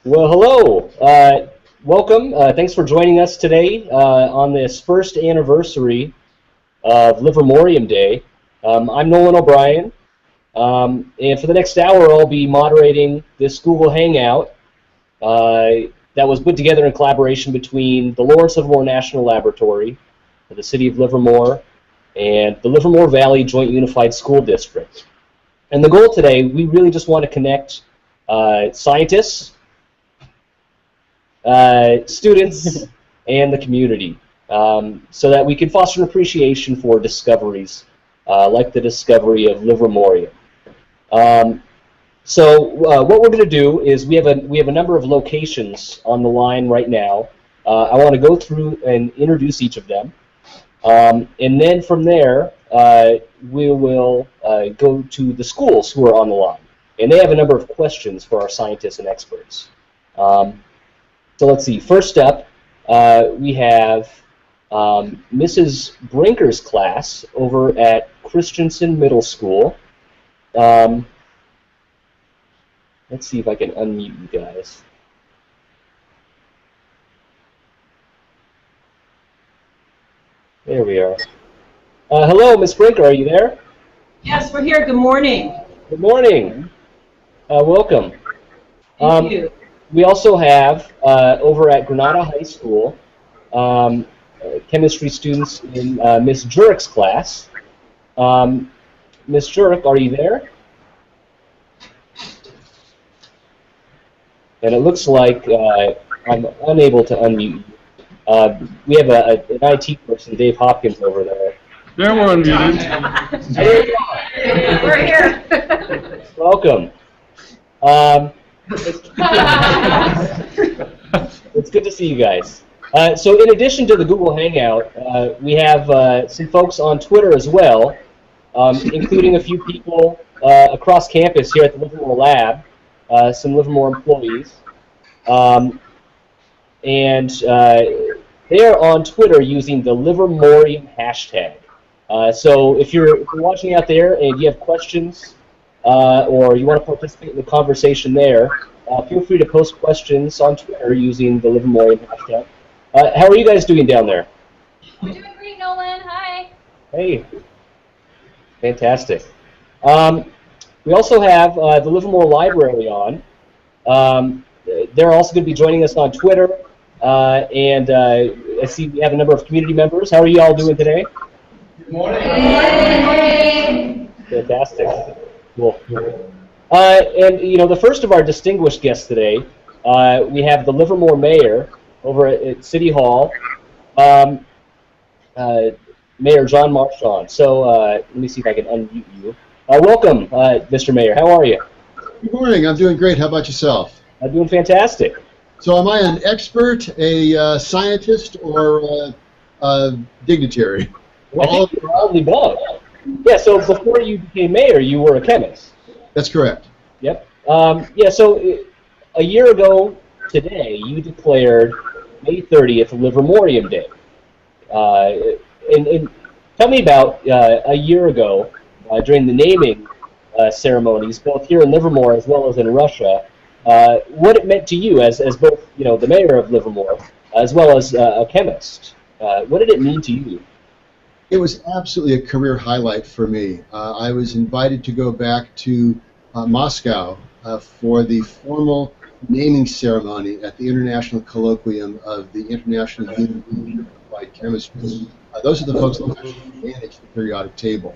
Well, hello. Welcome. Thanks for joining us today on this first anniversary of Livermorium Day. I'm Nolan O'Brien, and for the next hour I'll be moderating this Google Hangout that was put together in collaboration between the Lawrence Livermore National Laboratory, the City of Livermore, and the Livermore Valley Joint Unified School District. And the goal today, we really just want to connect scientists, students, and the community so that we can foster an appreciation for discoveries like the discovery of Livermorium. So what we're going to do is we have a number of locations on the line right now. I want to go through and introduce each of them, and then from there we will go to the schools who are on the line, and they have a number of questions for our scientists and experts. So let's see. First up, we have Mrs. Brinker's class over at Christiansen Middle School. Let's see if I can unmute you guys. There we are. Hello, Miss Brinker, are you there? Yes, we're here. Good morning. Good morning. Welcome. Thank you. We also have over at Granada High School chemistry students in Miss Jurek's class. Miss Jurek, are you there? And it looks like I'm unable to unmute you. We have an IT person, Dave Hopkins, over there. Yeah, we're unmuted. We're here. Welcome. It's good to see you guys. So in addition to the Google Hangout, we have some folks on Twitter as well, including a few people across campus here at the Livermore Lab, some Livermore employees. And they are on Twitter using the Livermorium hashtag. So if you're watching out there and you have questions or you want to participate in the conversation there, feel free to post questions on Twitter using the Livermorium hashtag. How are you guys doing down there? We're doing great, Nolan. Hi. Hey. Fantastic. We also have the Livermore Library on. They're also going to be joining us on Twitter. And I see we have a number of community members. How are you all doing today? Good morning. Good morning. Fantastic. Cool. And you know, the first of our distinguished guests today, we have the Livermore Mayor over at City Hall, Mayor John Marchand. So let me see if I can unmute you. Welcome, Mr. Mayor. How are you? Good morning. I'm doing great. How about yourself? I'm doing fantastic. So am I an expert, a scientist, or a dignitary? I think you're probably both. Yeah, so before you became mayor, you were a chemist. That's correct. Yep. Yeah, so a year ago today, you declared May 30th Livermorium Day. And tell me about a year ago, during the naming ceremonies, both here in Livermore as well as in Russia, what it meant to you as both, you know, the mayor of Livermore as well as a chemist. What did it mean to you? It was absolutely a career highlight for me. I was invited to go back to Moscow for the formal naming ceremony at the International Colloquium of the International Union of Applied Chemistry. Those are the folks that actually manage the periodic table.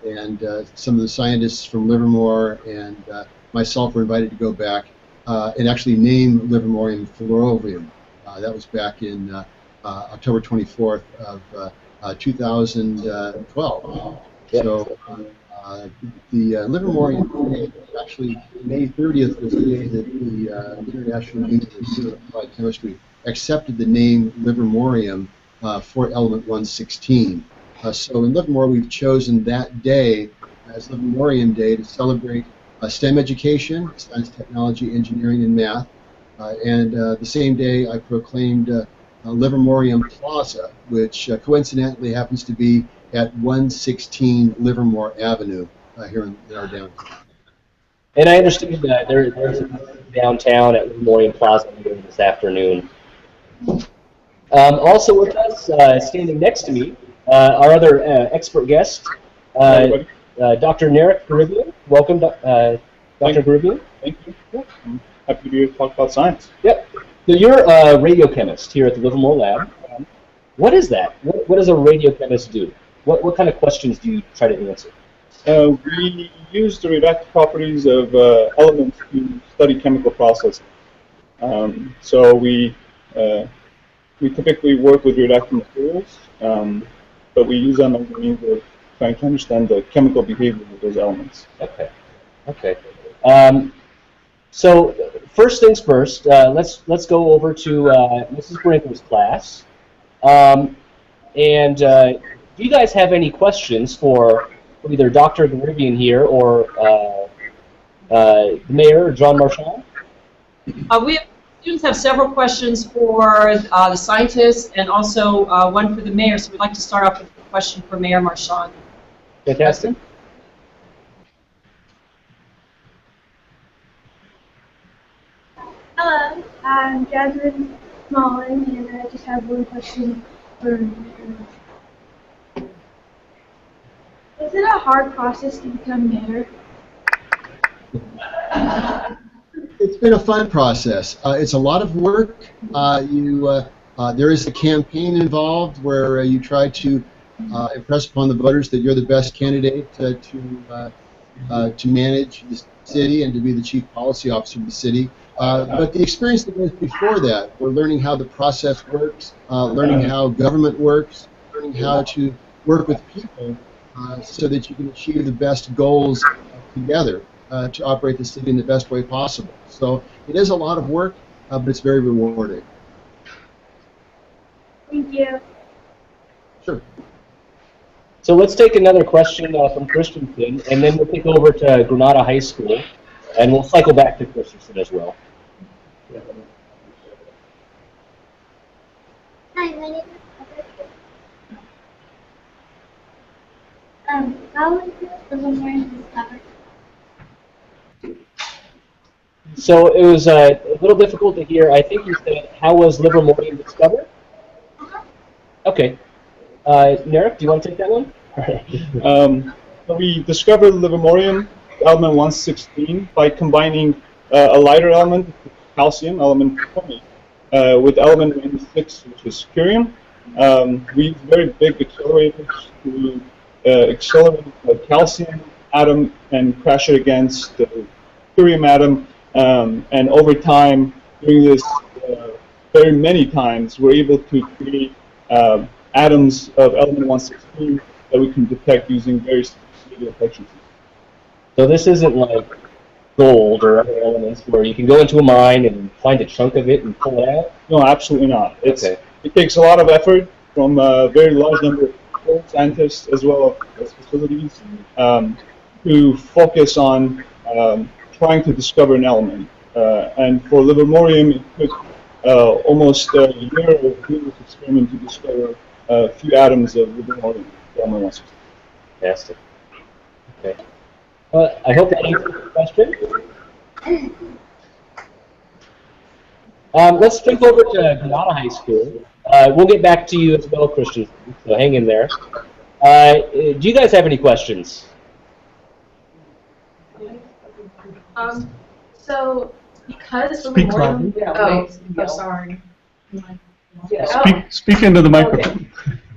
And some of the scientists from Livermore and myself were invited to go back and actually name Livermorium Fluorovium. That was back in October 24th of 2012. Yep. So the Livermorium Day, actually May 30th was the day that the International Union of Applied Chemistry accepted the name Livermorium for element 116. So in Livermore, we've chosen that day as Livermorium Day to celebrate STEM education, science, technology, engineering, and math. And the same day, I proclaimed Livermorium Plaza, which coincidentally happens to be at 116 Livermore Avenue here in our downtown. And I understand that there's downtown at Livermorium Plaza later this afternoon. Also with us, standing next to me, our other expert guest, Dr. Narek Gharibyan. Welcome, Dr. Gharibyan. Thank you. I'm happy to be here to talk about science. Yep. So you're a radiochemist here at the Livermore lab. What is that? What does a radiochemist do? What kind of questions do you try to answer? We use the reactive properties of elements to study chemical processes. So we typically work with reactive materials, but we use them as a means of trying to understand the chemical behavior of those elements. Okay. Okay. So first things first, let's go over to Mrs. Brinker's class. Do you guys have any questions for either Dr. Gharibyan here or the mayor, John Marchand? Students have several questions for the scientists and also one for the mayor. So we'd like to start off with a question for Mayor Marchand. Fantastic. Hello, I'm Jasmine Smallin, and I just have one question for Is it a hard process to become mayor? It's been a fun process. It's a lot of work. There is a campaign involved where you try to impress upon the voters that you're the best candidate to manage the city and to be the chief policy officer of the city. But the experience that goes before that, we're learning how the process works, learning how government works, learning how to work with people so that you can achieve the best goals together to operate the city in the best way possible. So it is a lot of work, but it's very rewarding. Thank you. Sure. So let's take another question from Christiansen, and then we'll take over to Granada High School, and we'll cycle back to Christiansen as well. Hi, my name is how was Livermorium discovered? So it was a little difficult to hear. I think you said, how was Livermorium discovered? Okay. Narek, do you want to take that one? We discovered Livermorium, element 116, by combining a lighter element, calcium, element 20, with element 96, which is curium. We used very big accelerators to accelerate the calcium atom and crash it against the curium atom. And over time, doing this very many times, we're able to create atoms of element 116 that we can detect using very specific detection systems. So this isn't like gold or other elements where you can go into a mine and find a chunk of it and pull it out? No, absolutely not. Okay. It takes a lot of effort from a very large number of scientists as well as facilities to focus on trying to discover an element. And for Livermorium, it took almost a year of doing this experiment to discover a few atoms of Livermorium. Fantastic. Okay. I hope that answers the question. Let's jump over to Granada High School. We'll get back to you as well, Christian, so hang in there. Do you guys have any questions? So, because Livermorium... sorry. Speak into the microphone.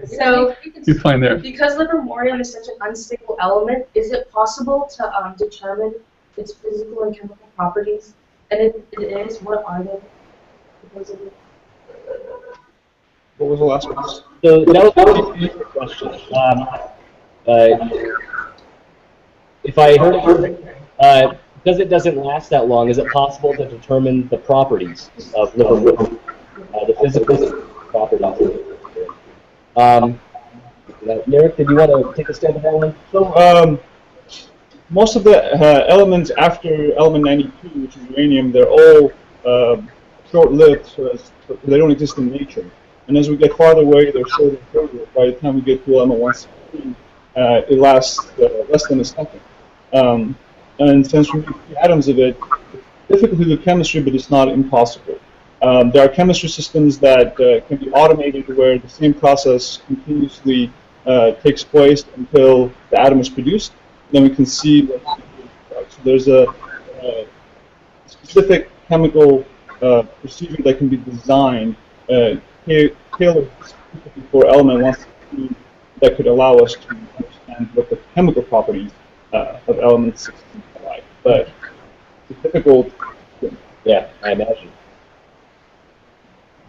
So, You're fine there. because Livermorium is such an unstable element, is it possible to determine its physical and chemical properties? And if it is, what are they? Supposedly? What was the last one? So that was a good question. If I heard it correctly, because it doesn't last that long, is it possible to determine the properties of Livermorium, the physical properties? Narek, did you want to take a stab at that one? So, most of the elements after element 92, which is uranium, they're all short-lived, so they don't exist in nature. And as we get farther away, they're shorter and shorter. By the time we get to element 116, it lasts less than a second. And since we make 3 atoms of it, difficult to do chemistry, but it's not impossible. There are chemistry systems that can be automated where the same process continuously takes place until the atom is produced. Then we can see what so there's a specific chemical procedure that can be designed tailored specifically for element 116 that could allow us to understand what the chemical properties of element 16 are like. But it's difficult. Yeah, I imagine.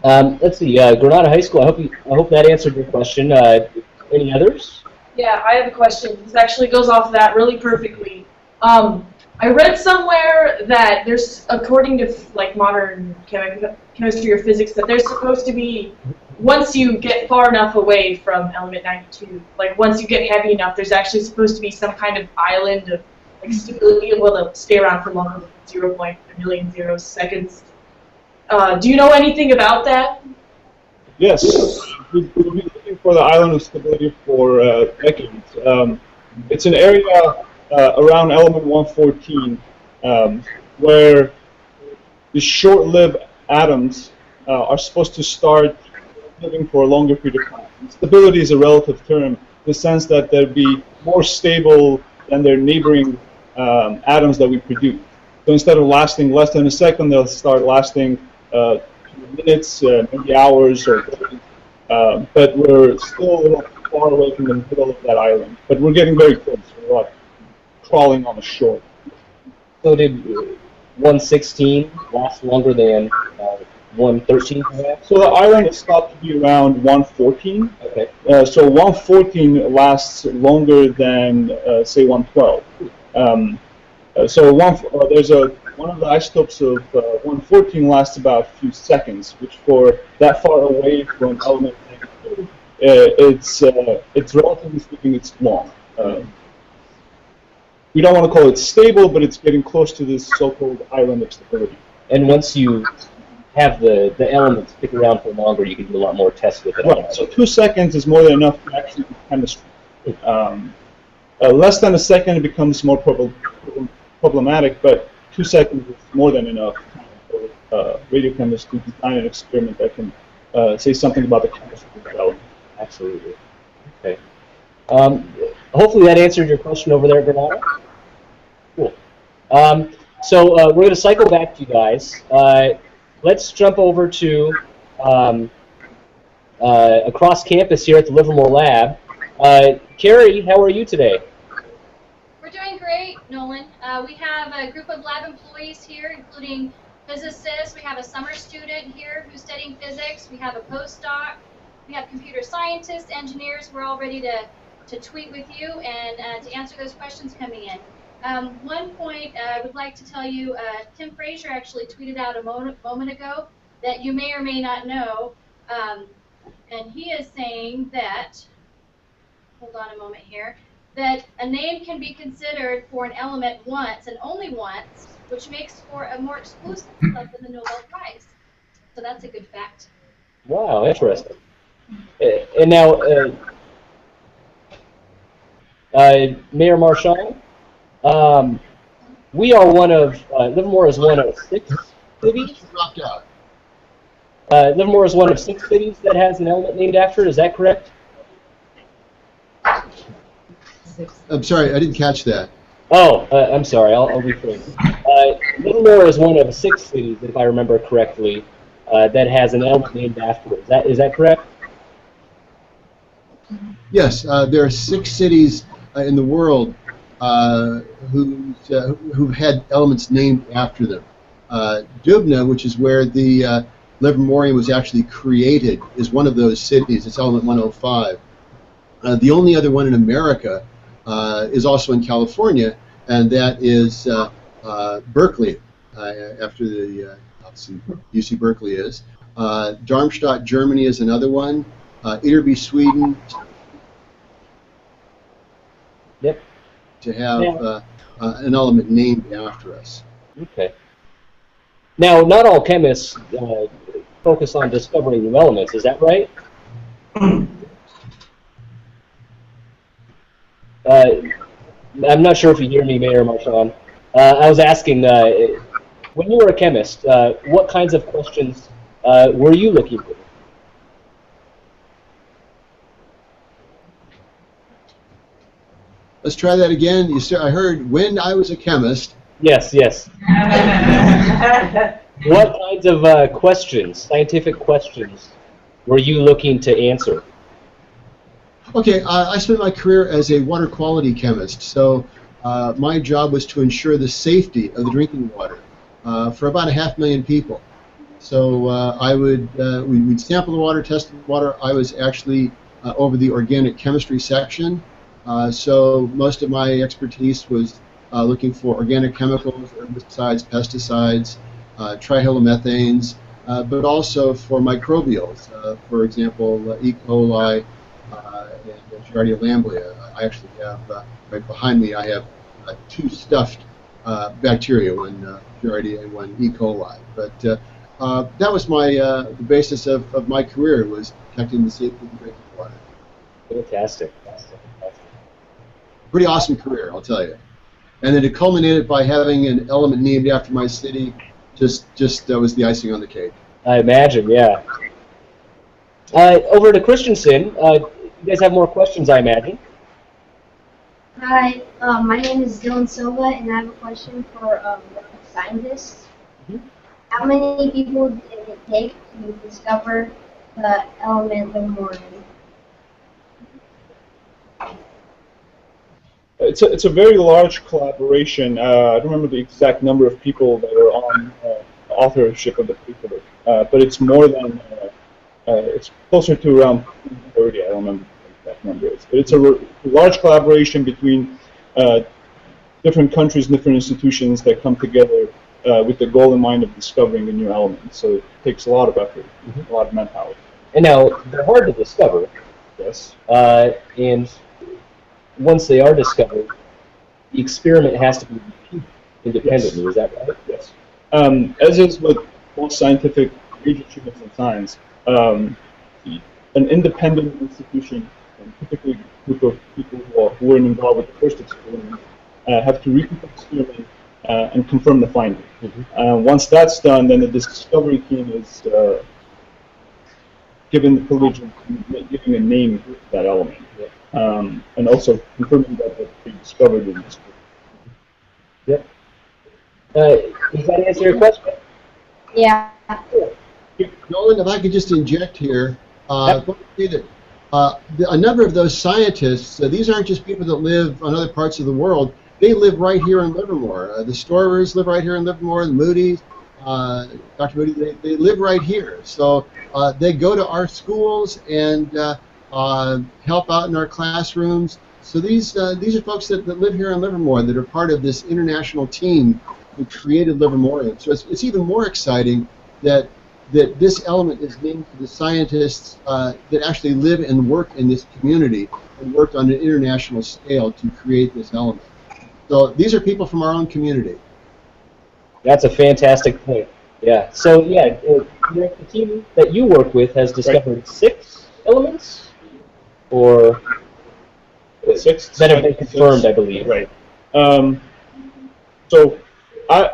Let's see, Granada High School. I hope that answered your question. Any others? Yeah, I have a question. This actually goes off of that really perfectly. I read somewhere that there's, according to like modern chemistry or physics, that there's supposed to be, once you get far enough away from element 92, like once you get heavy enough, there's actually supposed to be some kind of island of like stability able to stay around for longer than 0.1 seconds. Do you know anything about that? Yes, we've been looking for the island of stability for decades. It's an area around element 114 where the short-lived atoms are supposed to start living for a longer period of time. Stability is a relative term in the sense that they'll be more stable than their neighboring atoms that we produce. So instead of lasting less than a second, they'll start lasting minutes, maybe hours, or days. But we're still a little far away from the middle of that island. But we're getting very close. We're like crawling on the shore. So did 116 last longer than 113 perhaps? So the island is thought to be around 114. Okay. So 114 lasts longer than, say, 112. So there's one of the isotopes of 114 lasts about a few seconds, which for that far away from element 92, it's relatively speaking, it's long. We don't want to call it stable, but it's getting close to this so-called island of stability. And once you have the elements stick around for longer, you can do a lot more tests with it. Right. So 2 seconds is more than enough to actually do chemistry. Less than a second, it becomes more problematic, but 2 seconds is more than enough for radiochemists to design an experiment that can say something about the chemistry of the element. Absolutely. Okay. Hopefully that answered your question over there, Granada. Cool. So we're going to cycle back to you guys. Let's jump over to across campus here at the Livermore lab. Carrie, how are you today? We're doing great, Nolan. We have a group of lab employees here, including physicists. We have a summer student here who's studying physics. We have a postdoc. We have computer scientists, engineers. We're all ready to tweet with you and to answer those questions coming in. One point I would like to tell you, Tim Frazier actually tweeted out a moment ago that you may or may not know, and he is saying that, hold on a moment here, that a name can be considered for an element once and only once, which makes for a more exclusive club than the Nobel Prize. So that's a good fact. Wow, interesting. And now, Mayor Marchand, we are one of, Livermore is one of 6 cities. Dropped out. Livermore is one of 6 cities that has an element named after it, is that correct? I'm sorry, I didn't catch that. Oh, I'm sorry, I'll rephrase. Livermore is one of 6 cities, if I remember correctly, that has an element named after it. Is that correct? Yes, there are 6 cities in the world who've had elements named after them. Dubna, which is where the Livermorium was actually created, is one of those cities. It's element 105. The only other one in America is also in California, and that is Berkeley, after the obviously UC Berkeley is. Darmstadt, Germany is another one. Ytterby, Sweden. Yep. To have an element named after us. Okay. Now, not all chemists focus on discovering new elements, is that right? I'm not sure if you hear me, Mayor Marchand. I was asking, when you were a chemist, what kinds of questions were you looking for? Let's try that again. I heard when I was a chemist. Yes, yes. What kinds of questions, scientific questions, were you looking to answer? Okay, I spent my career as a water quality chemist, so my job was to ensure the safety of the drinking water for about 500,000 people. So we'd sample the water, test the water. I was actually over the organic chemistry section, so most of my expertise was looking for organic chemicals, herbicides, pesticides, trihalomethanes, but also for microbials, for example, E. coli and Giardia lamblia. I actually have, right behind me, I have 2 stuffed bacteria, one Giardia and one E. coli. But that was the basis of my career, was protecting the safety of the drinking water. Fantastic. Pretty awesome career, I'll tell you. And then it culminated by having an element named after my city. Just that was the icing on the cake. I imagine, yeah. Over to Christiansen. You guys have more questions, I imagine. Hi, my name is Dylan Silva, and I have a question for scientists. Mm-hmm. How many people did it take to discover the element Livermorium? It's a very large collaboration. I don't remember the exact number of people that are on authorship of the paper, but it's more than it's closer to around 30. I don't remember what the exact number is, but it's a large collaboration between different countries and different institutions that come together with the goal in mind of discovering a new element. So it takes a lot of effort, a lot of manpower. And now they're hard to discover. Yes. And once they are discovered, the experiment has to be repeated independently. Yes. Is that right? Yes. As is with most scientific achievements in science, an independent institution, and typically a group of people who were involved with the first experiment, have to repeat the experiment and confirm the finding. Mm-hmm. Once that's done, then the discovery team is given the privilege of giving a name to that element. Yeah. And also confirming that they discovered in this. Yep. Does that answer your question? Yeah. Nolan, if I could just inject here, let me say that a number of those scientists, these aren't just people that live on other parts of the world. They live right here in Livermore. The Storers live right here in Livermore. The Moody's, Dr. Moody, they live right here. So they go to our schools and help out in our classrooms. So these are folks that live here in Livermore that are part of this international team who created Livermorium. So it's even more exciting that this element is named for the scientists that actually live and work in this community and worked on an international scale to create this element. So these are people from our own community. That's a fantastic point. Yeah. So yeah, the team that you work with has discovered 6 elements, or 6 that have been confirmed, I believe. Right. So I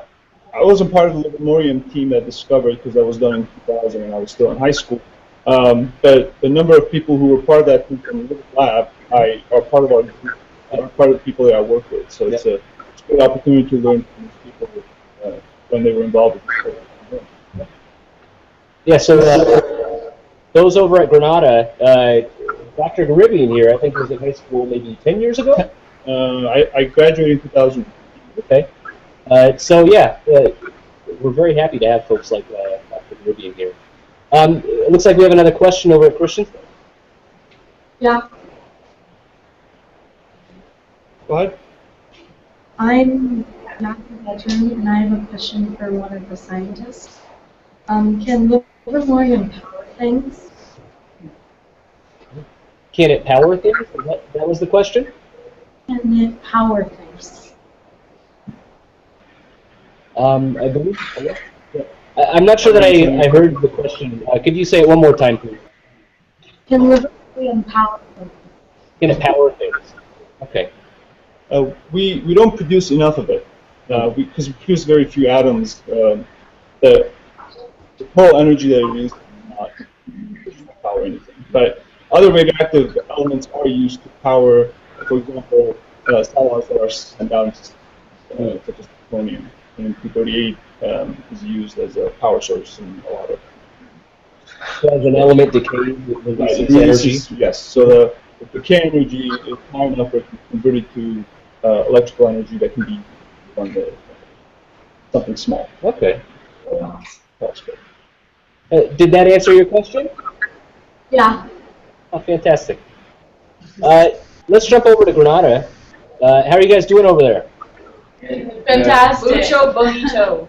wasn't part of the Livermorium team that discovered, because that was done in 2000 and I was still in high school. But the number of people who were part of that team from the lab are part of our group, are part of the people that I work with. So it's a good opportunity to learn from these people when they were involved with this program. Yeah. So those over at Granada, Dr. Gharibyan here, I think was in high school maybe 10 years ago. I graduated in 2000. Okay. So yeah, we're very happy to have folks like Dr. Gharibyan here. It looks like we have another question over at Christiansen. Yeah. Go ahead. I'm not a veteran, and I have a question for one of the scientists. Can Livermorium power things? Can it power things? That was the question? Can it power things? I believe. I'm not sure that I heard the question. Could you say it one more time, please? Can Livermorium power things? Can it power things? Okay. We don't produce enough of it. because we produce very few atoms, the total energy that it is not power anything. But other radioactive elements are used to power, for example, satellites that are sent down, such as plutonium. And P-38 is used as a power source in a lot of. So as an element decay releases energy? Yes. So the decay energy is high enough for it to be converted to electrical energy that can be used on something small. Okay. That's good. Did that answer your question? Yeah. Oh, fantastic. Let's jump over to Granada. How are you guys doing over there? Fantastic. Mucho bonito.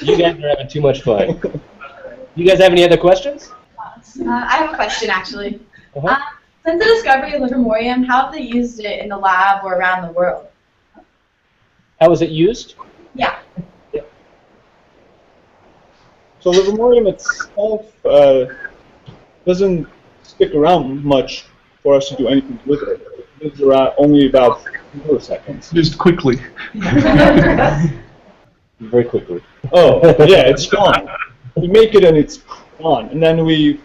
You guys are having too much fun. You guys have any other questions? I have a question, actually. Uh-huh. Since the discovery of Livermorium, how have they used it in the lab or around the world? How was it used? Yeah. So Livermorium itself doesn't stick around much for us to do anything with it. It lives around only about milliseconds. Just quickly. Very quickly. Oh, yeah, it's gone. We make it and it's gone. And then we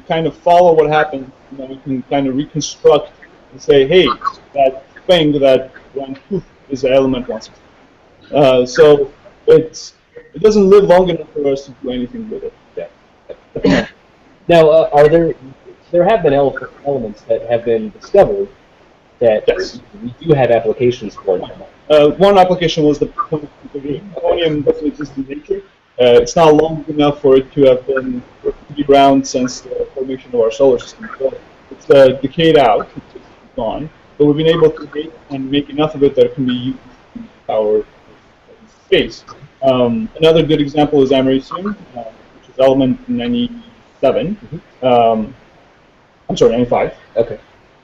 kind of follow what happened, and then we can kind of reconstruct and say, hey, that thing that went poof is the element 116. So it doesn't live long enough for us to do anything with it. Yeah. Now, there have been elements that have been discovered that we do have applications for them. One application was the plutonium doesn't exist in nature. It's not long enough for it to have been to be around since the formation of our solar system. So it's decayed out, it's gone. But we've been able to make enough of it that it can be used to power space. Another good example is americium, which is element 97. I'm sorry, 95. Okay.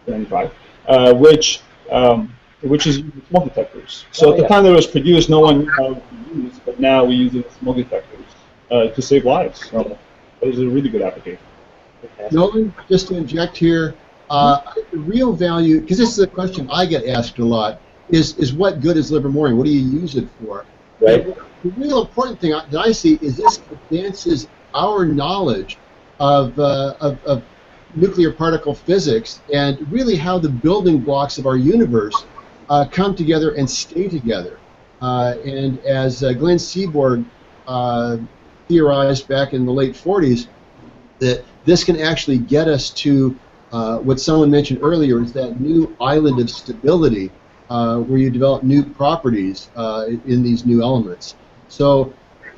95. Which is used in smoke detectors. So at the time that it was produced, no one knew how to use it, but now we use it in smoke detectors to save lives. So it is a really good application. Nolan, just to inject here, the real value, because this is a question I get asked a lot, is what good is Livermorium? What do you use it for? Right. The real important thing that I see is this advances our knowledge of nuclear particle physics and really how the building blocks of our universe come together and stay together. And as Glenn Seaborg theorized back in the late 40s, that this can actually get us to what someone mentioned earlier, is that new island of stability where you develop new properties in these new elements. So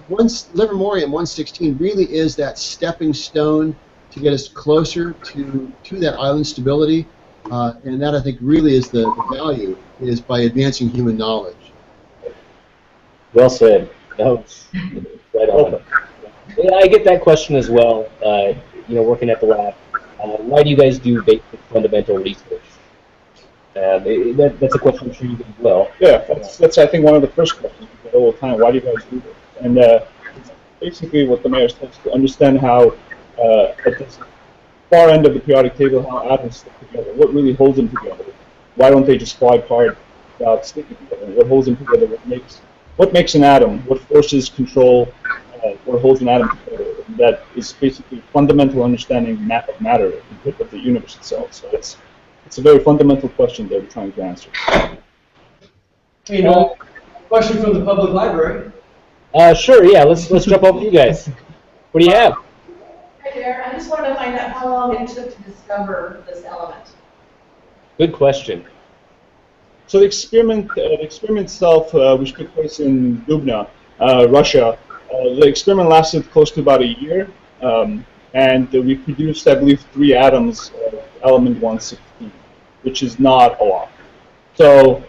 Livermorium 116 really is that stepping stone to get us closer to that island stability, and that I think really is the value, is by advancing human knowledge. Well said. That was right on. Yeah, I get that question as well. Working at the lab, why do you guys do basic fundamental research? That's a question I'm sure you get as well. Yeah, that's I think one of the first questions we get all the time. Why do you guys do this? And it's basically what the mayor says, to understand how at this far end of the periodic table, how atoms stick together. What really holds them together? Why don't they just fly apart without sticking together? What holds them together? What makes an atom? What forces control what holds an atom together? And that is basically fundamental understanding of matter, of the universe itself. So it's a very fundamental question that we're trying to answer. Question from the public library. Sure, yeah, let's jump over to you guys. What do you have? Hi there, I just wanted to find out how long it took to discover this element. Good question. So the experiment itself, which took place in Dubna, Russia, the experiment lasted close to about a year, and we produced, I believe, 3 atoms of element 116, which is not a lot. So,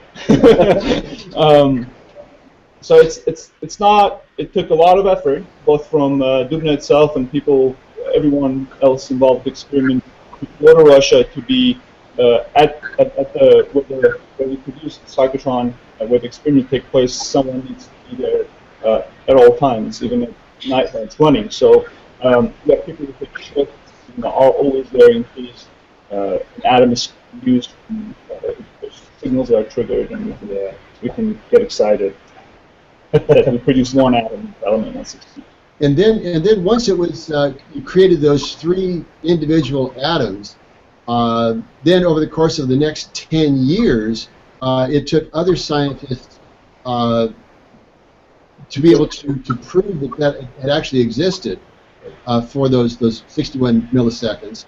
so it's not. It took a lot of effort, both from Dubna itself and everyone else involved in the experiment, to go to Russia to be at where we produce the cyclotron, where the experiment takes place. Someone needs to be there at all times, even at night when it's running. So we have people who take shifts, are always there in case an atom is used signals are triggered, and we can get excited that we produce one atom, element 116. And then once it was you created those 3 individual atoms, then over the course of the next 10 years, it took other scientists to be able to prove that it actually existed for those 61 milliseconds,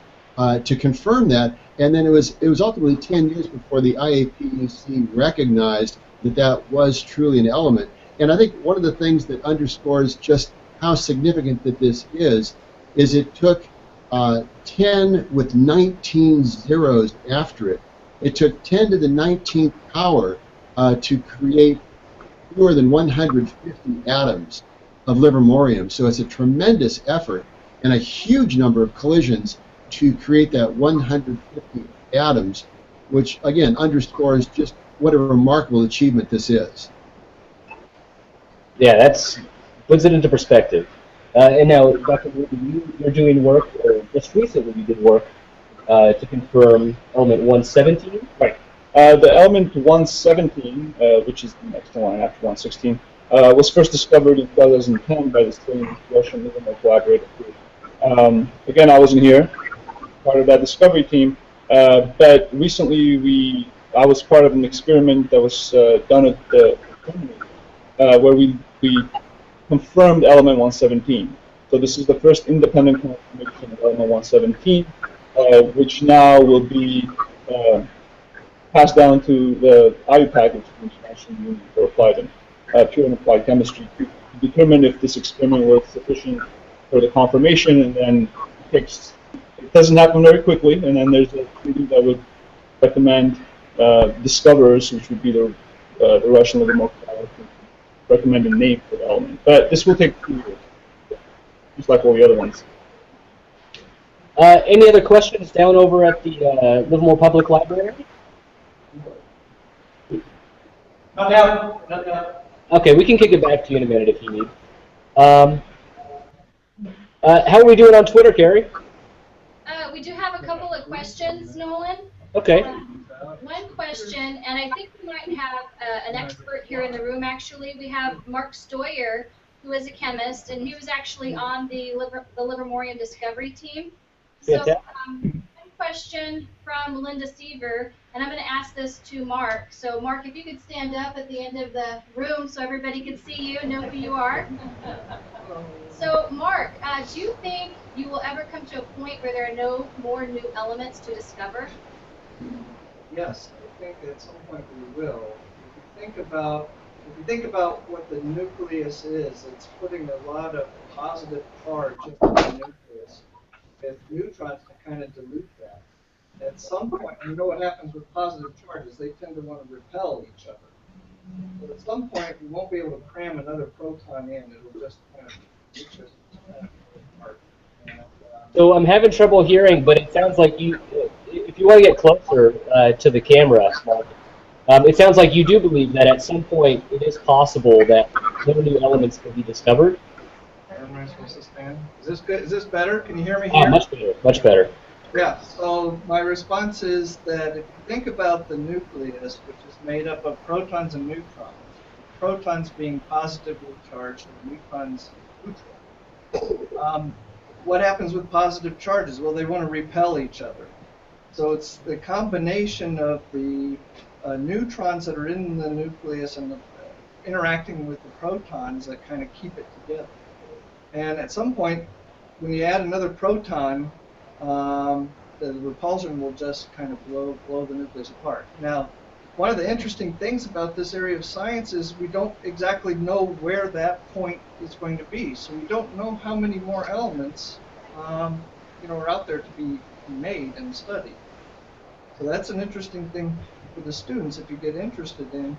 to confirm that, and then it was ultimately 10 years before the IAPUC recognized that was truly an element. And I think one of the things that underscores just how significant that this is it took 10 with 19 zeros after it. It took 10 to the 19th power to create fewer than 150 atoms of Livermorium. So it's a tremendous effort and a huge number of collisions to create that 150 atoms, which again underscores just what a remarkable achievement this is. Yeah, that's puts it into perspective. And now, Dr. Ruby, you're doing work, or just recently you did work to confirm element 117. Right. The element 117, which is the next one after 116, was first discovered in 2010 by the same Russian Livermore collaborator group. Again, I wasn't here, part of that discovery team, but recently I was part of an experiment that was done at the where we confirmed element 117. So this is the first independent confirmation of element 117, which now will be passed down to the IUPAC, which is the International Union for Applied and Pure and Applied Chemistry, to determine if this experiment was sufficient for the confirmation, and then it doesn't happen very quickly, and then there's a committee that would recommend discoverers, which would be the Russian Livermore collaborative, recommend a name for the element. But this will take 2 years, just like all the other ones. Any other questions down over at the Livermore Public Library? Not now. Not now. Okay, we can kick it back to you in a minute if you need. How are we doing on Twitter, Carrie? We do have a couple of questions, Nolan. Okay. One question, and I think we might have an expert here in the room, actually. We have Mark Stoyer, who is a chemist, and he was actually on the Livermorium discovery team. So, one question from Linda Seaver, and I'm going to ask this to Mark. So, Mark, if you could stand up at the end of the room so everybody can see you, know who you are. So, Mark, do you think you will ever come to a point where there are no more new elements to discover? Yes, I think at some point we will. If you think about what the nucleus is, it's putting a lot of positive charge into the nucleus with neutrons to kind of dilute that. At some point, you know what happens with positive charges, they tend to want to repel each other. But at some point, we won't be able to cram another proton in. It'll just kind of apart. So I'm having trouble hearing, but it sounds like you, if you want to get closer to the camera, Mark, it sounds like you do believe that at some point it is possible that no new elements can be discovered. Where am I supposed to stand? Is this good? Is this better? Can you hear me here? Much better, much better. Yeah, so my response is that if you think about the nucleus, which is made up of protons and neutrons, protons being positively charged and neutrons neutral, what happens with positive charges? Well, they want to repel each other. So it's the combination of the neutrons that are in the nucleus and interacting with the protons that kind of keep it together. And at some point, when you add another proton, the repulsion will just kind of blow the nucleus apart. Now, one of the interesting things about this area of science is we don't exactly know where that point is going to be. So we don't know how many more elements are out there to be made and studied. So that's an interesting thing for the students if you get interested in,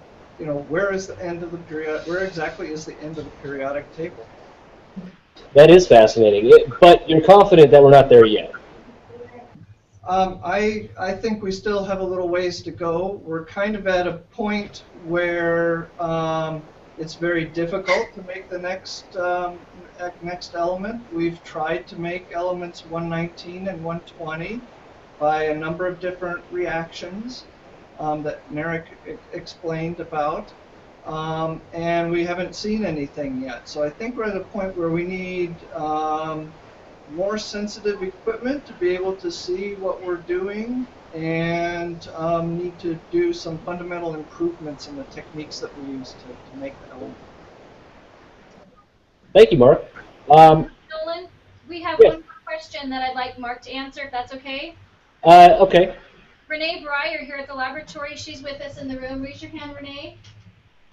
where is the end of the period? Where exactly is the end of the periodic table? That is fascinating, but you're confident that we're not there yet. I think we still have a little ways to go. We're kind of at a point where it's very difficult to make the next element. We've tried to make elements 119 and 120 by a number of different reactions. that Narek explained about. And we haven't seen anything yet. So I think we're at a point where we need more sensitive equipment to be able to see what we're doing, and need to do some fundamental improvements in the techniques that we use to make the element. Thank you, Mark. Nolan, we have yes. one more question that I'd like Mark to answer, if that's okay. Okay. Renee Breyer here at the laboratory. She's with us in the room. Raise your hand, Renee.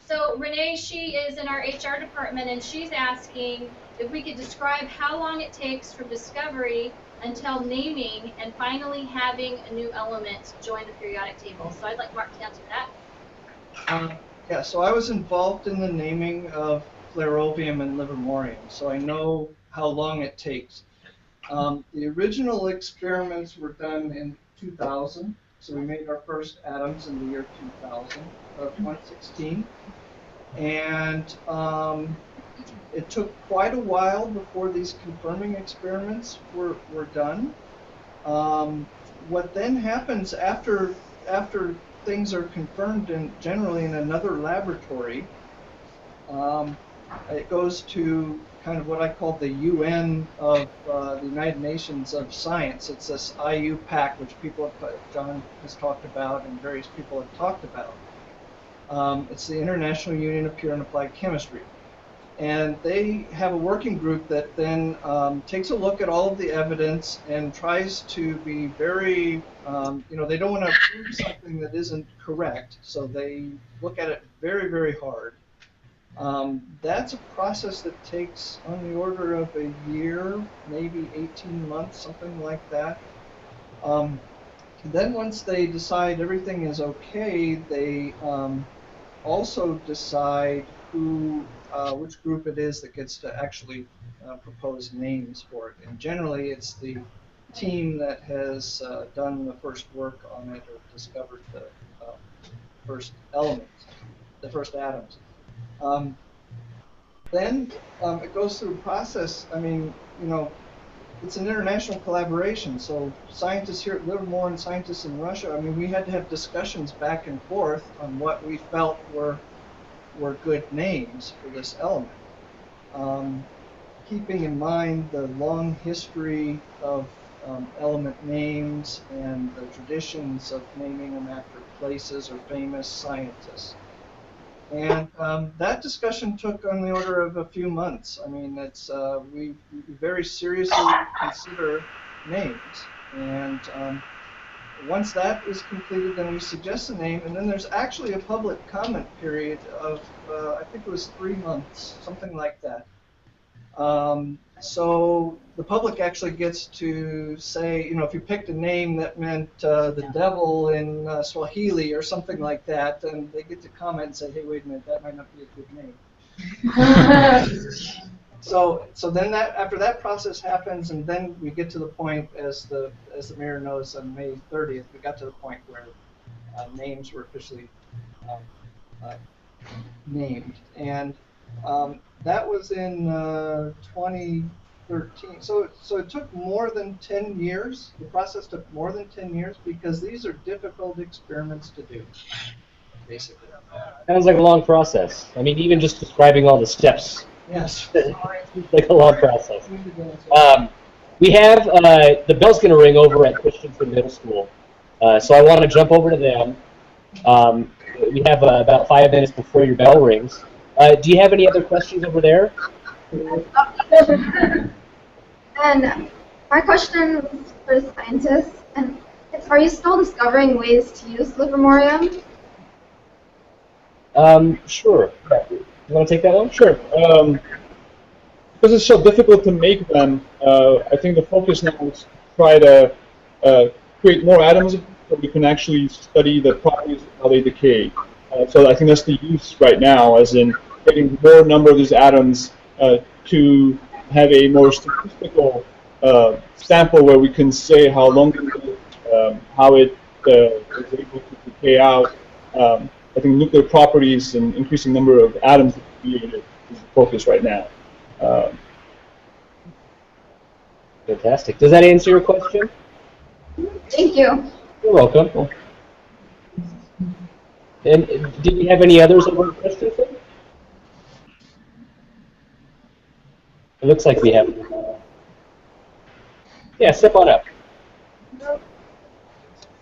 So Renee, she is in our HR department, and she's asking if we could describe how long it takes from discovery until naming and finally having a new element join the periodic table. So I'd like Mark to answer that. Yeah, so I was involved in the naming of Gharibyan and Livermorium, so I know how long it takes. The original experiments were done in 2000, so we made our first atoms in the year 2000, 2016. And it took quite a while before these confirming experiments were done. What then happens after things are confirmed generally in another laboratory, it goes to kind of what I call the UN of the United Nations of Science. It's this IUPAC, which John has talked about and various people have talked about. It's the International Union of Pure and Applied Chemistry. And they have a working group that then takes a look at all of the evidence and tries to be very, they don't want to prove something that isn't correct, so they look at it very, very hard. That's a process that takes on the order of a year, maybe 18 months, something like that. Then once they decide everything is okay, they also decide which group it is that gets to actually propose names for it. And generally it's the team that has done the first work on it or discovered the first elements, the first atoms. Then it goes through a process. I mean, it's an international collaboration, so scientists here at Livermore and scientists in Russia, I mean, we had to have discussions back and forth on what we felt were good names for this element. Keeping in mind the long history of element names and the traditions of naming them after places or famous scientists. And that discussion took on the order of a few months. I mean, we very seriously consider names. And once that is completed, then we suggest a name, and then there's actually a public comment period of, I think it was 3 months, something like that. So the public actually gets to say, if you picked a name that meant the devil in Swahili or something like that, then they get to comment and say, hey, wait a minute, that might not be a good name. So then after that process happens, and then we get to the point, as the mayor knows, on May 30th, we got to the point where names were officially named. And that was in 2013. So it took more than 10 years. The process took more than 10 years because these are difficult experiments to do, basically. Sounds like a long process. I mean, even just describing all the steps. Yes. It's like a long process. We have, the bell's going to ring over at Christiansen Middle School. So I want to jump over to them. We have about 5 minutes before your bell rings. Do you have any other questions over there? And my question is for the scientists. And are you still discovering ways to use Livermorium? Sure. You want to take that one? Sure. Because it's so difficult to make them, I think the focus now is to try to create more atoms so we can actually study the properties of how they decay. So I think that's the use right now, as in getting more number of these atoms to have a more statistical sample where we can say how long it is, how it is able to decay out. I think nuclear properties and increasing number of atoms is the focus right now. Fantastic. Does that answer your question? Thank you. You're welcome. And did you have any others over Christiansen? It looks like we have. Yeah, step on up.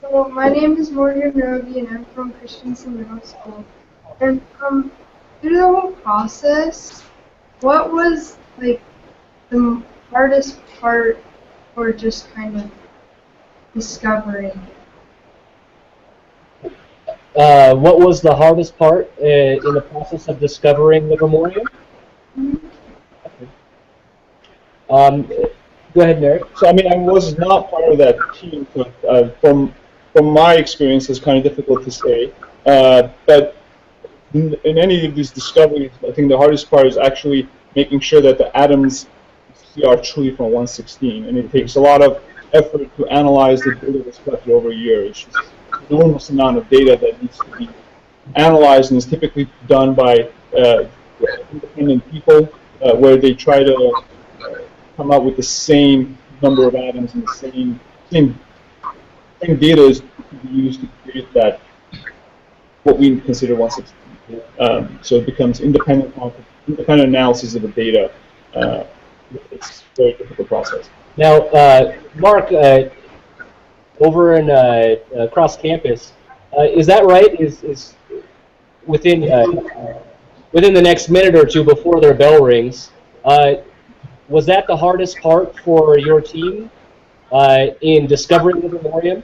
So my name is Morgan Roby, and I'm from Christiansen Middle School. And through the whole process, what was like the hardest part, or just kind of discovering? What was the hardest part in the process of discovering Livermorium? Go ahead, Narek. So I mean, I was not part of that team, so from my experience, it's kind of difficult to say. But in any of these discoveries, I think the hardest part is actually making sure that the atoms are truly from 116, and it takes a lot of effort to analyze the data that's collected over years. It's an enormous amount of data that needs to be analyzed, and is typically done by independent people, where they try to come up with the same number of atoms and the same data is used to create that, what we consider 116. So it becomes independent analysis of the data. It's a very difficult process. Now, Mark, over in across campus, is that right? Is within the next minute or two before their bell rings, was that the hardest part for your team in discovering the Livermorium?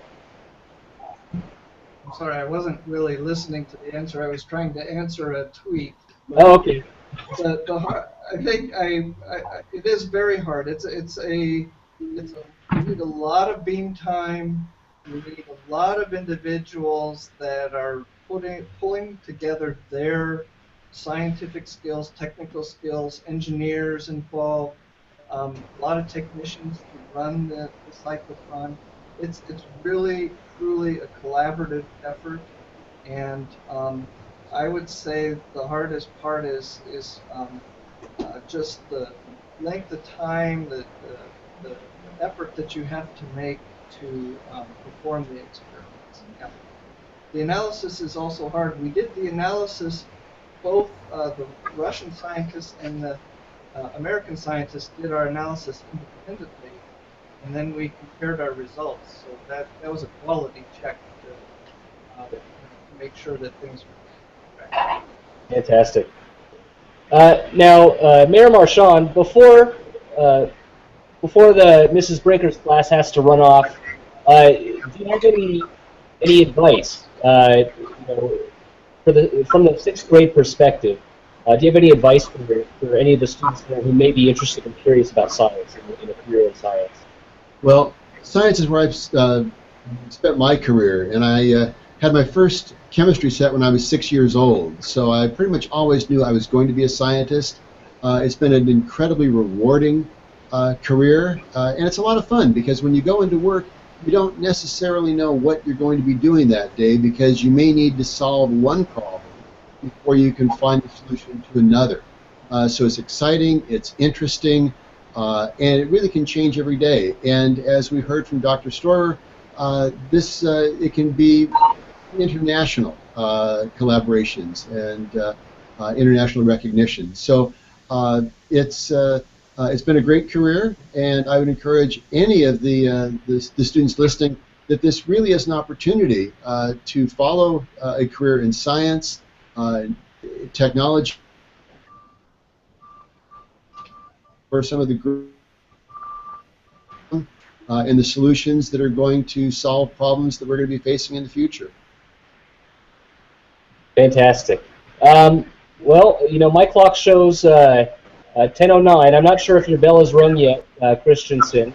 I'm sorry, I wasn't really listening to the answer. I was trying to answer a tweet. Oh, okay. I think it is very hard. You need a lot of beam time. You need a lot of individuals that are pulling together their scientific skills, technical skills, engineers involved, a lot of technicians to run the cyclotron. It's really, truly a collaborative effort, and I would say the hardest part is just the length of time, the effort that you have to make to perform the experiments. The analysis is also hard. We did the analysis, both the Russian scientists and the American scientists did our analysis independently, and then we compared our results. So that was a quality check to make sure that things were correct. Fantastic. Now, Mayor Marchand, before the Mrs. Brinker's class has to run off, do you have any advice? From the sixth grade perspective, do you have any advice for any of the students there who may be interested and curious about science and a career in science? Well, science is where I've spent my career, and I had my first chemistry set when I was 6 years old, so I pretty much always knew I was going to be a scientist. It's been an incredibly rewarding career, and it's a lot of fun because when you go into work, you don't necessarily know what you're going to be doing that day because you may need to solve one problem before you can find a solution to another. So it's exciting, it's interesting, and it really can change every day. And as we heard from Dr. Storer, it can be international collaborations and international recognition. So it's been a great career, and I would encourage any of the students listening that this really is an opportunity to follow a career in science, technology, for some of the group and the solutions that are going to solve problems that we're going to be facing in the future. Fantastic. Well, my clock shows 10:09. I'm not sure if your bell is rung yet, Christiansen.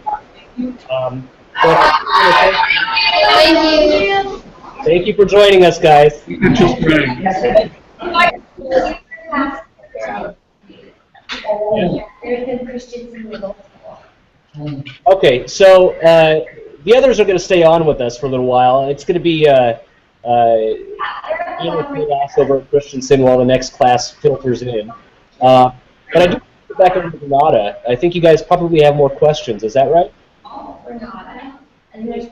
Thank you for joining us, guys. Okay, so the others are going to stay on with us for a little while. It's going to be class over at Christiansen while the next class filters in. But I do go back over to Granada. I think you guys probably have more questions. Is that right? Granada. And there's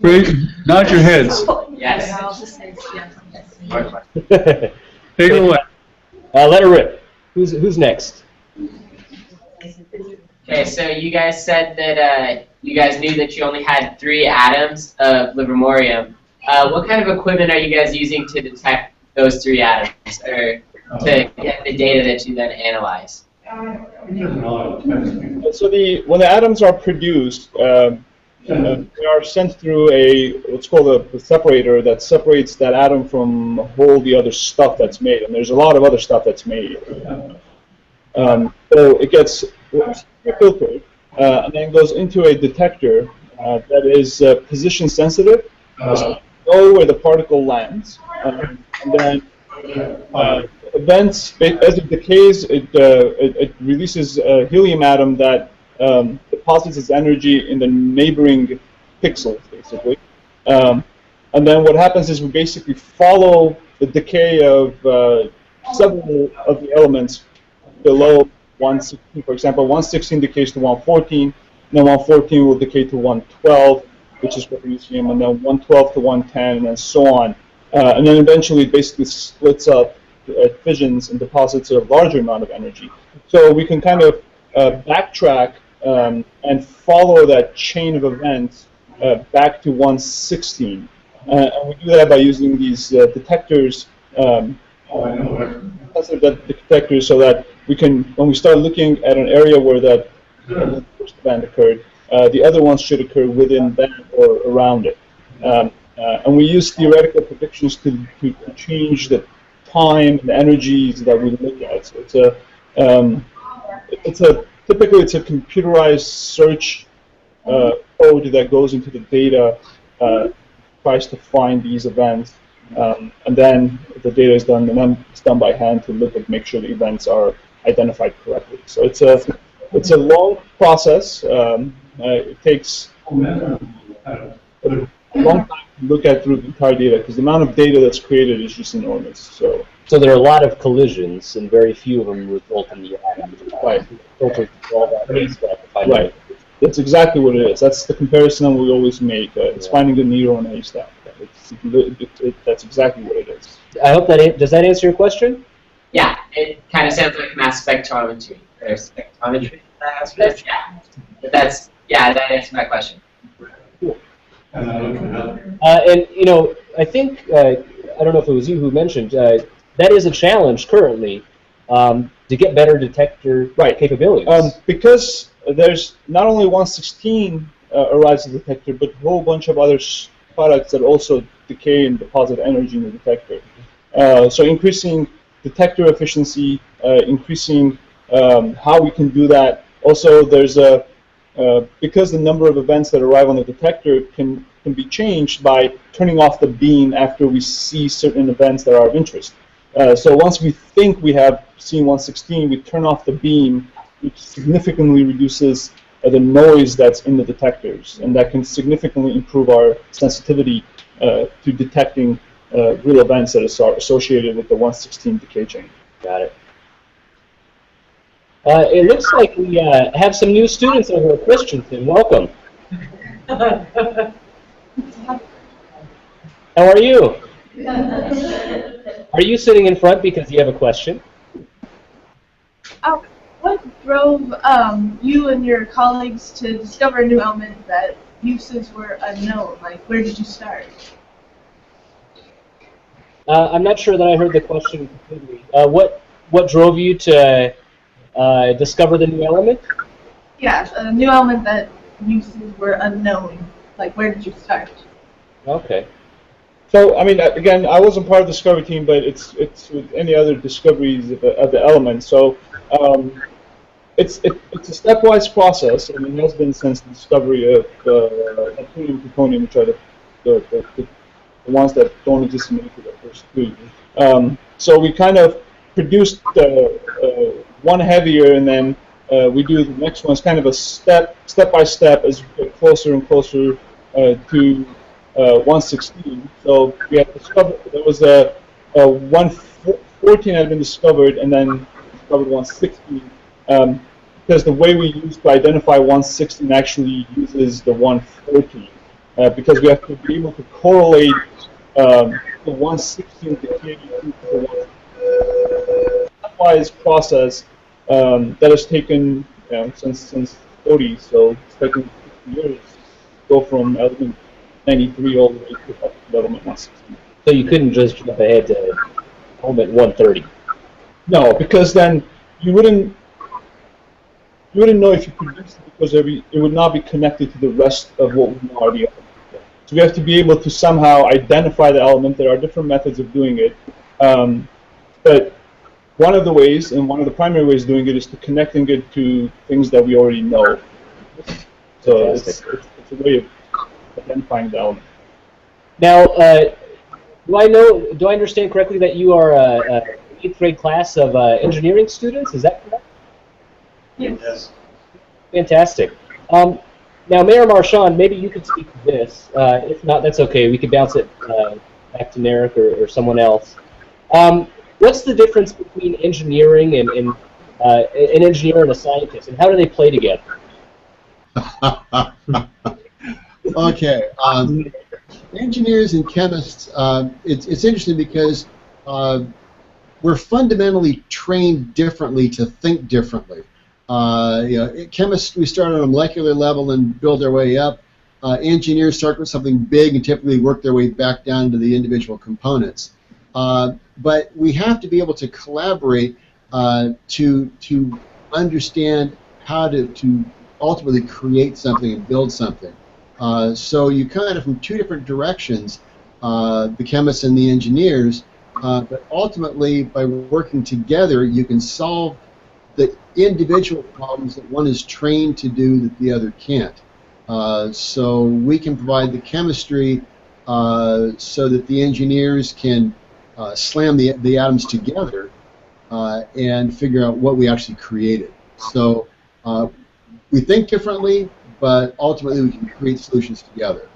Great. Nod your heads. Yes. Take it away. Let her rip. Who's next? Okay, so you guys said that you guys knew that you only had 3 atoms of Livermorium. What kind of equipment are you guys using to detect those 3 atoms, or to get the data that you then analyze? So when the atoms are produced, they are sent through what's called a separator that separates that atom from all the other stuff that's made, and there's a lot of other stuff that's made. So it gets filtered, and then goes into a detector that is position sensitive, so you know where the particle lands, and then events, as it decays, it releases a helium atom that deposits its energy in the neighboring pixels, basically. And then what happens is we basically follow the decay of several of the elements below 116. For example, 116 decays to 114, and then 114 will decay to 112, which is magnesium, and then 112 to 110, and then so on. And then eventually it basically splits up fissions and deposits a larger amount of energy. So we can kind of backtrack and follow that chain of events back to 116. And we do that by using these detectors, detectors, so that we can, when we start looking at an area where that first event occurred, the other ones should occur within that or around it. And we use theoretical predictions to change the time and the energies that we look at. So typically it's a computerized search code that goes into the data, tries to find these events, and then the data is done, and then it's done by hand to look and make sure the events are identified correctly. So it's a long process. It takes a long time to look at through the entire data, because the amount of data that's created is just enormous. So there are a lot of collisions, and very few of them result in the atom. Right. Filter all that stuff. Right. That's exactly what it is. That's the comparison we always make. It's finding the needle in a haystack. That's exactly what it is. I hope does that answer your question? Yeah, it kind of sounds like mass spectrometry. There's spectrometry. That answers my question. Cool. And I think I don't know if it was you who mentioned that is a challenge currently to get better detector capabilities. Because there's not only 116 arrives at the detector, but a whole bunch of other products that also decay and deposit energy in the detector. So increasing detector efficiency, increasing how we can do that. Also, there's because the number of events that arrive on the detector can be changed by turning off the beam after we see certain events that are of interest. So once we think we have seen 116, we turn off the beam, which significantly reduces the noise that's in the detectors, and that can significantly improve our sensitivity to detecting real events that are associated with the 116 decay chain. Got it. It looks like we have some new students over at Christiansen. Welcome. How are you? Are you sitting in front because you have a question? What drove you and your colleagues to discover a new element that uses were unknown? Like, where did you start? I'm not sure that I heard the question completely. What drove you to discover the new element? Yeah, a new element that uses were unknown. Like, where did you start? Okay. So, I mean, again, I wasn't part of the discovery team, but it's with any other discoveries of the element. So, it's a stepwise process. I mean, it has been since the discovery of neptunium and plutonium, which are the ones that don't exist in the nuclear, the first 3. So we kind of produced one heavier, and then we do the next one. It's kind of a step by step as we get closer and closer to 116. So we have discovered there was a 114 had been discovered, and then discovered 116. Because the way we use to identify 116 actually uses the 114. Because we have to be able to correlate the 116 decay to the 116. Stepwise process that has taken since 40, so it's taken 50 years to go from element 93 all the way to element 116. So you couldn't just jump ahead to element 130. No, because then you wouldn't know if you produced it, because it would not be connected to the rest of what we know are the elements. So we have to be able to somehow identify the element. There are different methods of doing it, but one of the ways, and one of the primary ways of doing it, is to connecting it to things that we already know. So it's a way of identifying the element. Now, do I understand correctly that you are a 8th grade class of engineering students? Is that correct? Yes. Fantastic. Now, Mayor Marchand, maybe you could speak to this. If not, that's okay. We could bounce it back to Narek or someone else. What's the difference between engineering and an engineer and a scientist, and how do they play together? Okay. Engineers and chemists, it's interesting because we're fundamentally trained differently to think differently. Chemists, we start on a molecular level and build our way up. Engineers start with something big and typically work their way back down to the individual components. But we have to be able to collaborate to understand how to ultimately create something and build something. So you kind of from two different directions, the chemists and the engineers, but ultimately by working together you can solve the individual problems that one is trained to do that the other can't. So we can provide the chemistry so that the engineers can slam the atoms together and figure out what we actually created. So we think differently, but ultimately we can create solutions together.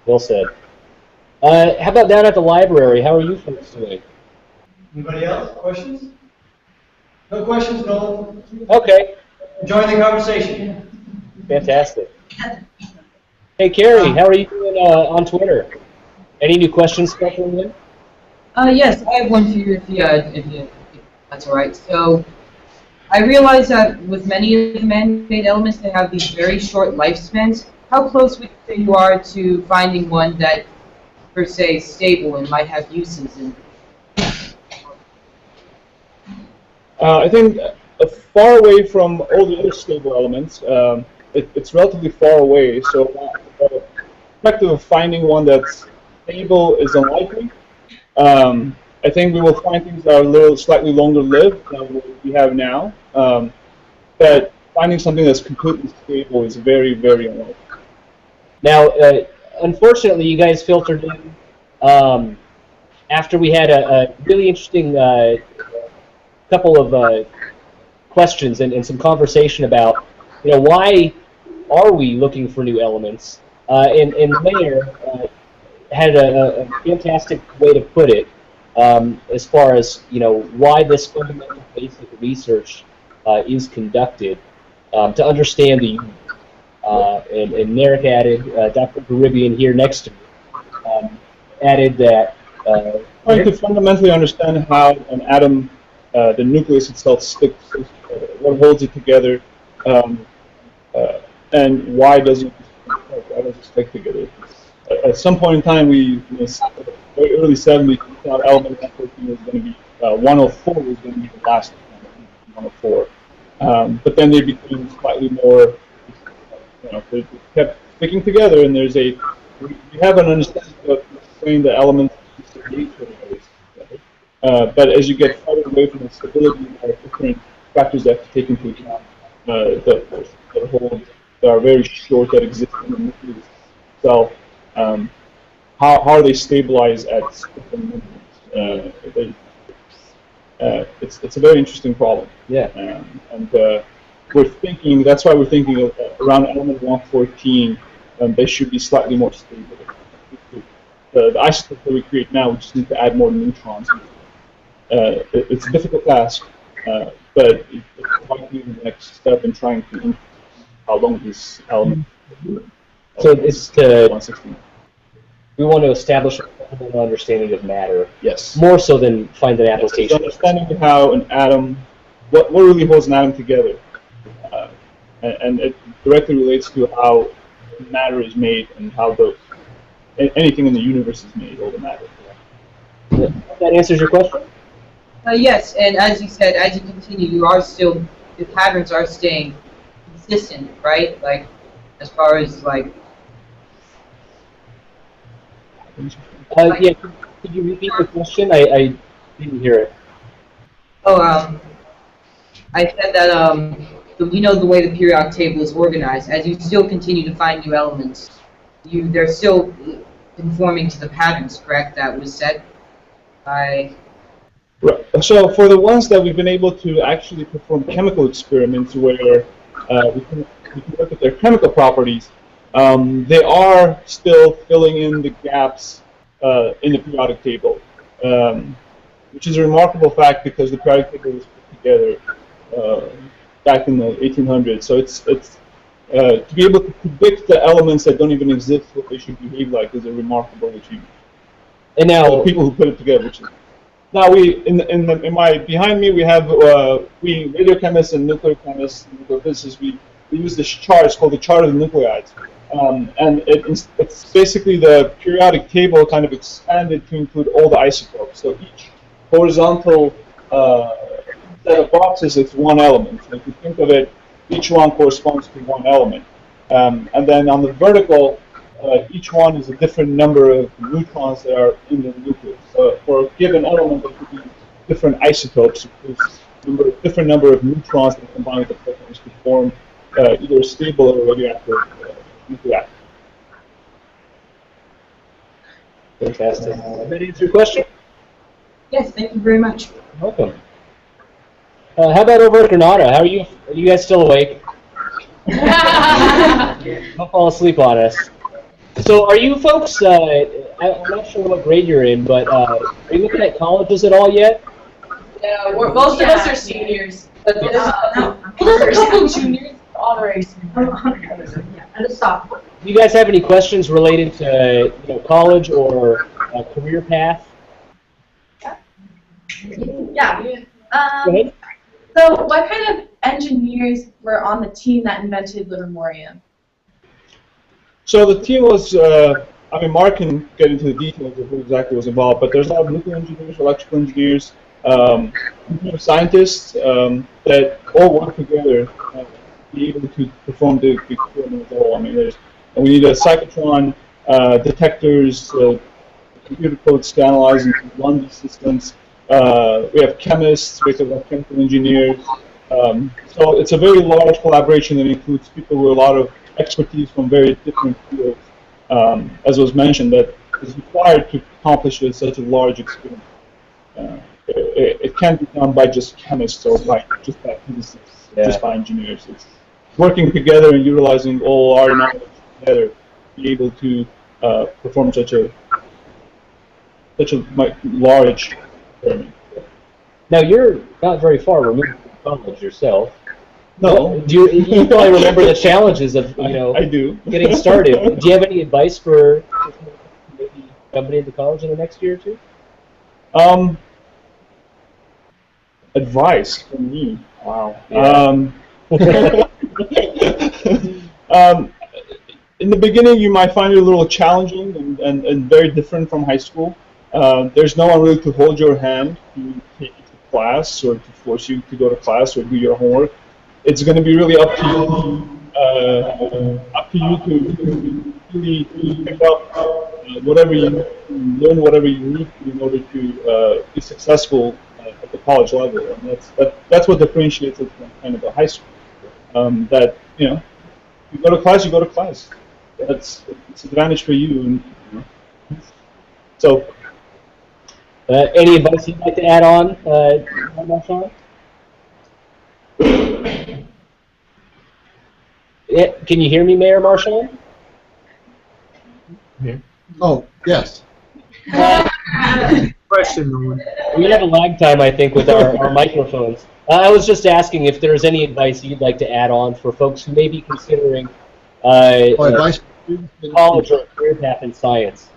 Well said. How about down at the library? How are you folks doing? Anybody else? Questions? No questions, Nolan? Okay. Enjoying the conversation. Fantastic. Hey, Carrie, how are you doing on Twitter? Any new questions coming in? Yes, I have one for you if that's all right. So I realize that with many of the man-made elements, they have these very short lifespans. How close would you say you are to finding one that, per se, is stable and might have uses? I think far away from all the other stable elements. It's relatively far away, so the perspective of finding one that's stable is unlikely. I think we will find things that are slightly longer lived than what we have now, but finding something that's completely stable is very, very unlikely. Now, unfortunately, you guys filtered in after we had a really interesting couple of questions and some conversation about, why are we looking for new elements? And the mayor had a fantastic way to put it as far as, why this fundamental basic research is conducted to understand the universe. And Narek added, Dr. Gharibyan here next to me, added that trying to fundamentally understand how an atom, the nucleus itself, sticks together, what holds it together, and why does it stick together. At some point in time, very early 70s, we thought element 114 was going to be 104 was going to be the last 104, but then they became slightly more. They kept sticking together, and we have an understanding of saying the elements but as you get farther away from the stability, there are different factors that have to take into account that are very short that exist in the nucleus itself. How are they stabilized at different moments? It's a very interesting problem. Yeah. And that's why we're thinking around element 114, they should be slightly more stable. The isotope that we create now, we just need to add more neutrons. It's a difficult task, but it's likely the next step in trying to increase how long these elements. So it's 116. We want to establish a fundamental understanding of matter. Yes. More so than find an Yes, it's application. understanding how an atom, what really holds an atom together. And it directly relates to how matter is made and how anything in the universe is made, all the matter. That answers your question? Yes, and as you said, as you continue, the patterns are staying consistent, right? Like, as far as, like... Yeah, could you repeat the question? I didn't hear it. Oh, I said that, you know the way the periodic table is organized. As you still continue to find new elements, they're still conforming to the patterns, correct? That was set by... Right. So for the ones that we've been able to actually perform chemical experiments where we can look at their chemical properties, they are still filling in the gaps in the periodic table, which is a remarkable fact because the periodic table was put together back in the 1800s. So it's to be able to predict the elements that don't even exist, what they should behave like, is a remarkable achievement. And now the people who put it together. Now behind me we have radiochemists and nuclear chemists, and nuclear physicists. We use this chart. It's called the chart of the nuclides, and it's basically the periodic table kind of expanded to include all the isotopes. So each horizontal set of boxes is one element. So if you think of it, each one corresponds to one element, and then on the vertical, each one is a different number of neutrons that are in the nucleus. So for a given element, there could be different isotopes, different number of neutrons that combine with the protons to form either a stable or radioactive nuclei. Fantastic. Did that answer your question? Yes, thank you very much. Welcome. How about over at Granada? How are you? Are you guys still awake? Don't fall asleep on us. So are you folks, I'm not sure what grade you're in, but are you looking at colleges at all yet? Yeah, most of us are seniors. But there's a couple of juniors, honorary seniors. And a sophomore. Do you guys have any questions related to college or career path? Yeah. Go ahead. So what kind of engineers were on the team that invented Livermorium? So the team was, Mark can get into the details of who exactly was involved, but there's a lot of nuclear engineers, electrical engineers, computer scientists that all work together to be able to perform the experiment at all. I mean, we need a cyclotron, detectors, computer codes to analyze and to run these systems. We have chemists, we have chemical engineers. So it's a very large collaboration that includes people with a lot of expertise from very different fields, as was mentioned, that is required to accomplish such a large experiment. It can't be done by just chemists or just by physicists, just by engineers. It's working together and utilizing all our knowledge together to be able to perform such a large experiment. Now you're not very far removed from college yourself. No. Do you probably remember the challenges of I do. getting started? Do you have any advice for maybe jumping into college in the next year or two? Advice from me. Wow. Yeah. In the beginning, you might find it a little challenging and very different from high school. There's no one really to hold your hand to take you to class or to force you to go to class or do your homework. It's going to be really up to you to really pick up whatever you learn, whatever you need in order to be successful at the college level, and that's what differentiates it from kind of a high school. That you go to class, you go to class. It's an advantage for you. So, any advice you'd like to add on, Marchand? Yeah, can you hear me, Mayor Marchand? Yeah. Oh, yes. Question, Nolan. We have a lag time, I think, with our microphones. I was just asking if there's any advice you'd like to add on for folks who may be considering Advice? college or a career path in science.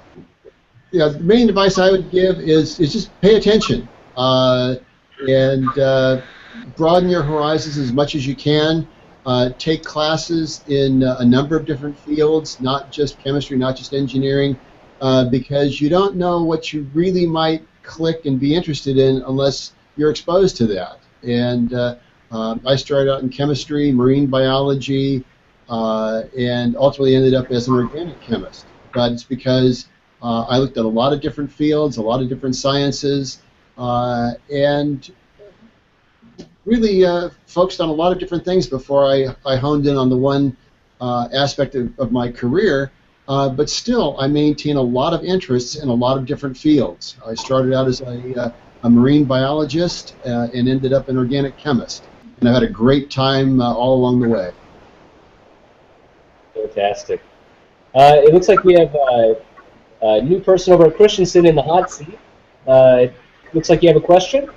Yeah, the main advice I would give is just pay attention and broaden your horizons as much as you can. Take classes in a number of different fields, not just chemistry, not just engineering, because you don't know what you really might click and be interested in unless you're exposed to that. And I started out in chemistry, marine biology, and ultimately ended up as an organic chemist. But it's because I looked at a lot of different fields, a lot of different sciences, and really focused on a lot of different things before I honed in on the one aspect of my career. But still, I maintain a lot of interests in a lot of different fields. I started out as a marine biologist and ended up an organic chemist. And I've had a great time all along the way. Fantastic. It looks like we have a new person over at Christiansen in the hot seat. Looks like you have a question?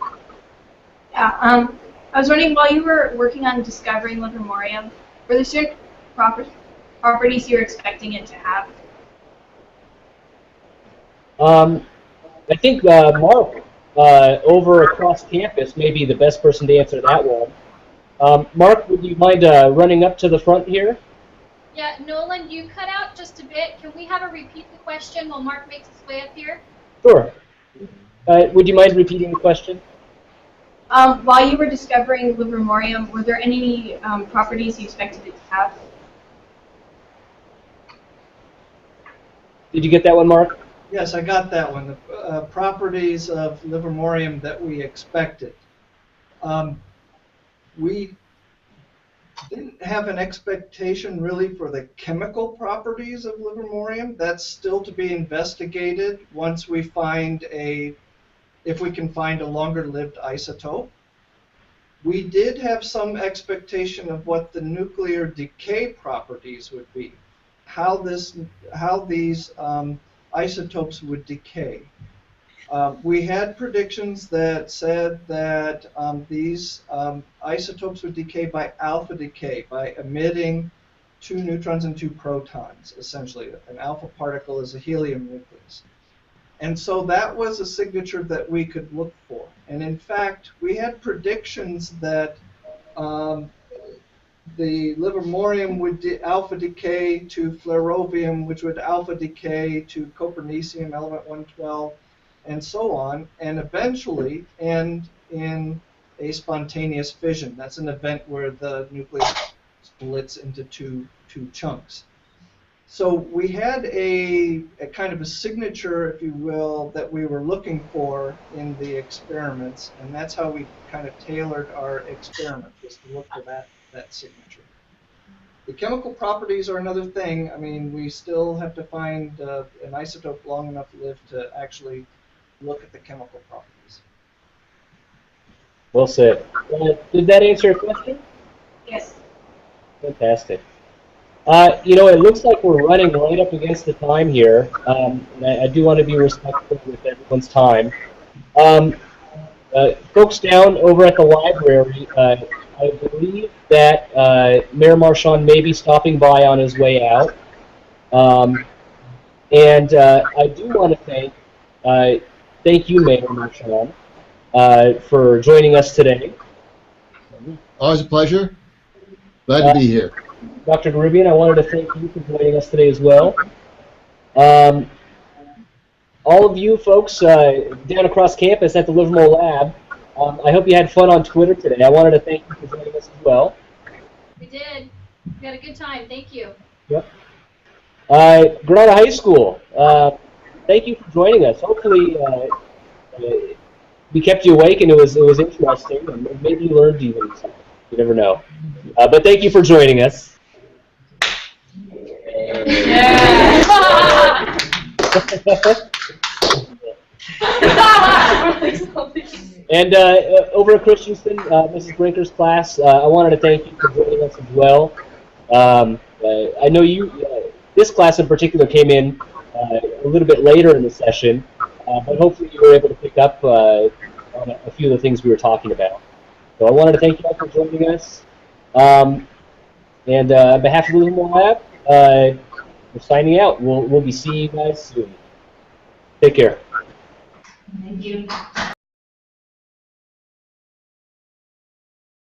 Yeah, I was wondering, while you were working on discovering Livermorium, were there certain properties you were expecting it to have? I think Mark over across campus may be the best person to answer that one. Mark, would you mind running up to the front here? Yeah, Nolan, you cut out just a bit. Can we have a repeat the question while Mark makes his way up here? Sure. Would you mind repeating the question? While you were discovering Livermorium, were there any properties you expected it to have? Did you get that one, Mark? Yes, I got that one. The properties of Livermorium that we expected. We didn't have an expectation really for the chemical properties of Livermorium. That's still to be investigated once we find if we can find a longer-lived isotope. We did have some expectation of what the nuclear decay properties would be, how these isotopes would decay. We had predictions that said that these isotopes would decay by alpha decay, by emitting 2 neutrons and 2 protons, essentially. An alpha particle is a helium nucleus. And so that was a signature that we could look for. And in fact, we had predictions that the Livermorium would alpha decay to flerovium, which would alpha decay to copernicium, element 112, and so on, and eventually end in a spontaneous fission. That's an event where the nucleus splits into two chunks. So we had a kind of a signature, if you will, that we were looking for in the experiments, and that's how we kind of tailored our experiment, was to look for that signature. The chemical properties are another thing. I mean, we still have to find an isotope long enough lived to actually look at the chemical properties. Well said. Did that answer your question? Yes. Fantastic. You know, it looks like we're running right up against the time here, and I do want to be respectful with everyone's time. Folks down over at the library, I believe that Mayor Marchand may be stopping by on his way out. And I do want to thank you, Mayor Marchand, for joining us today. Always a pleasure. Glad to be here. Dr. Gharibyan, I wanted to thank you for joining us today as well. All of you folks down across campus at the Livermore Lab, I hope you had fun on Twitter today. I wanted to thank you for joining us as well. We did. We had a good time. Thank you. Yep. Granada High School, thank you for joining us. Hopefully we kept you awake and it was interesting, and maybe you learned even something. You never know. But thank you for joining us. Yeah. And over at Christiansen, Mrs. Brinker's class, I wanted to thank you for joining us as well. I know this class in particular came in a little bit later in the session, but hopefully you were able to pick up on a few of the things we were talking about. So I wanted to thank you all for joining us. And on behalf of the Livermore Lab, we're signing out. We'll be seeing you guys soon. Take care. Thank you.